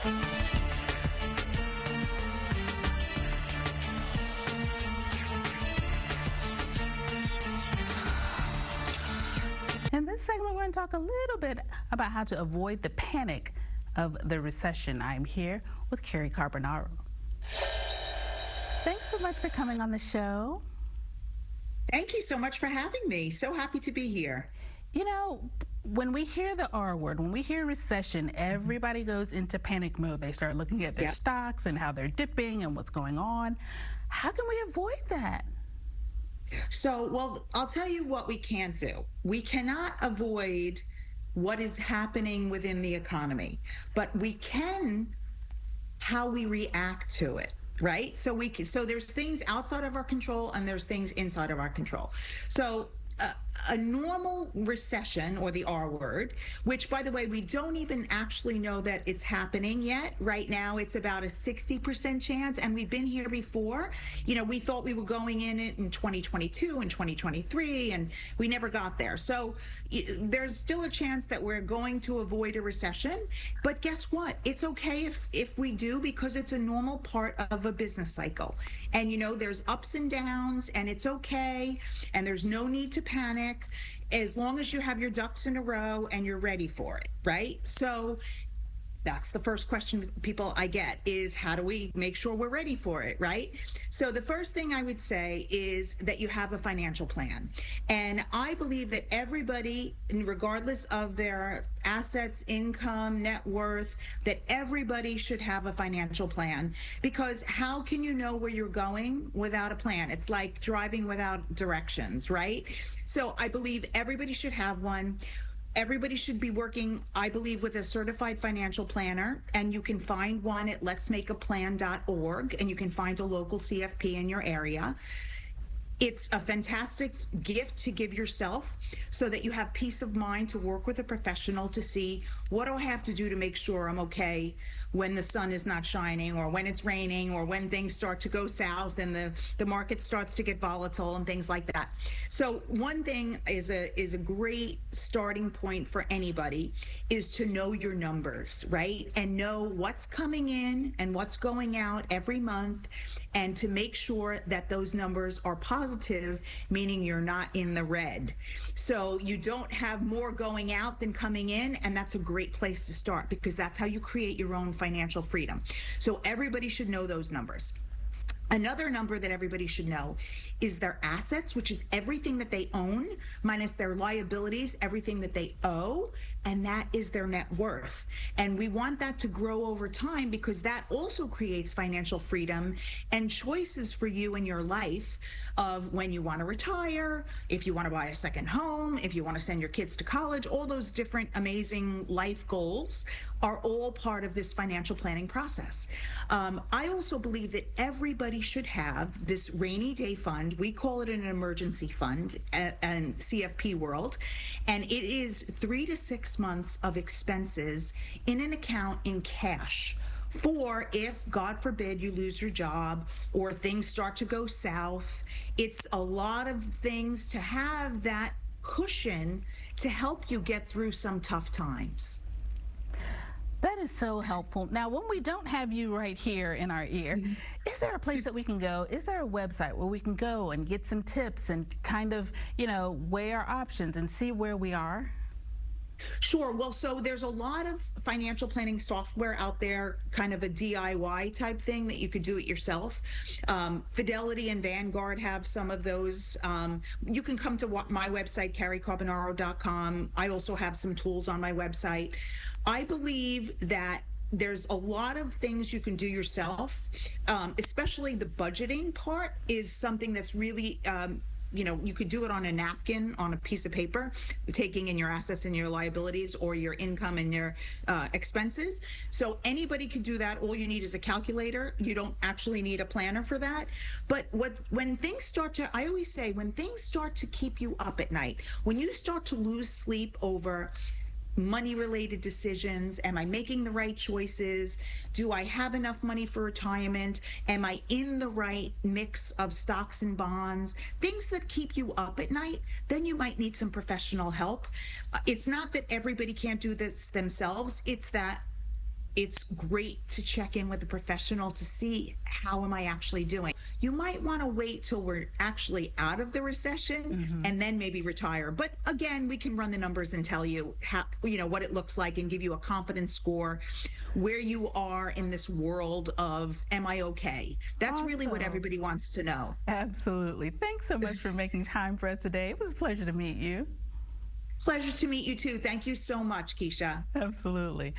In this segment, we're going to talk a little bit about how to avoid the panic of the recession. I'm here with Cary Carbonaro. Thanks so much for coming on the show. Thank you so much for having me. So happy to be here. You know, when we hear the R word, when we hear recession, everybody goes into panic mode. They start looking at their stocks and how they're dipping and what's going on. How can we avoid that? So, well, I'll tell you what we can't do. We cannot avoid what is happening within the economy, but we can how we react to it. Right? So there's things outside of our control and there's things inside of our control. So a normal recession, or the R word, which, by the way, we don't even actually know that it's happening yet. Right now, it's about a 60% chance, and we've been here before. You know, we thought we were going in it in 2022 and 2023, and we never got there. So there's still a chance that we're going to avoid a recession. But guess what? It's okay if we do, because it's a normal part of a business cycle. And, you know, there's ups and downs, and it's okay, and there's no need to panic as long as you have your ducks in a row and you're ready for it, right? So that's the first question people I get is, how do we make sure we're ready for it, right? So the first thing I would say is that you have a financial plan. And I believe that everybody, regardless of their assets, income, net worth, that everybody should have a financial plan, because how can you know where you're going without a plan? It's like driving without directions, right? So I believe everybody should have one. Everybody should be working, I believe, with a certified financial planner, and you can find one at letsmakeaplan.org, and you can find a local CFP in your area. It's a fantastic gift to give yourself so that you have peace of mind to work with a professional to see, what do I have to do to make sure I'm okay when the sun is not shining, or when it's raining, or when things start to go south and the market starts to get volatile and things like that. So one thing is a great starting point for anybody is to know your numbers, right? And know what's coming in and what's going out every month, and to make sure that those numbers are positive, meaning you're not in the red. So you don't have more going out than coming in, and that's a great place to start, because that's how you create your own financial freedom. So everybody should know those numbers. Another number that everybody should know is their assets, which is everything that they own, minus their liabilities, everything that they owe, and that is their net worth. And we want that to grow over time, because that also creates financial freedom and choices for you in your life of when you want to retire, if you want to buy a second home, if you want to send your kids to college. All those different amazing life goals are all part of this financial planning process. I also believe that everybody should have this rainy day fund. We call it an emergency fund in CFP world, and it is 3 to 6 months of expenses in an account in cash, for if, God forbid, you lose your job or things start to go south. It's a lot of things to have that cushion to help you get through some tough times. That is so helpful. Now, when we don't have you right here in our ear, is there a place that we can go? Is there a website where we can go and get some tips and kind of, you know, weigh our options and see where we are? Sure. Well, so there's a lot of financial planning software out there, kind of a DIY type thing that you could do it yourself. Fidelity and Vanguard have some of those. You can come to my website, carycarbonaro.com. I also have some tools on my website. I believe that there's a lot of things you can do yourself, especially the budgeting part is something that's really you know, you could do it on a napkin, on a piece of paper, taking in your assets and your liabilities, or your income and your expenses. So anybody can do that. All you need is a calculator. You don't actually need a planner for that. But when things start to, I always say, when things start to keep you up at night, when you start to lose sleep over money-related decisions. Am I making the right choices? Do I have enough money for retirement? Am I in the right mix of stocks and bonds? Things that keep you up at night, then you might need some professional help. It's not that everybody can't do this themselves. It's that it's great to check in with a professional to see how am I actually doing. You might want to wait till we're actually out of the recession and then maybe retire. But again, we can run the numbers and tell you how, what it looks like and give you a confidence score where you are in this world of, am I okay? That's really what Awesome. everybody wants to know. Absolutely. Thanks so much for making time for us today. It was a pleasure to meet you. Pleasure to meet you too. Thank you so much, Keisha. Absolutely.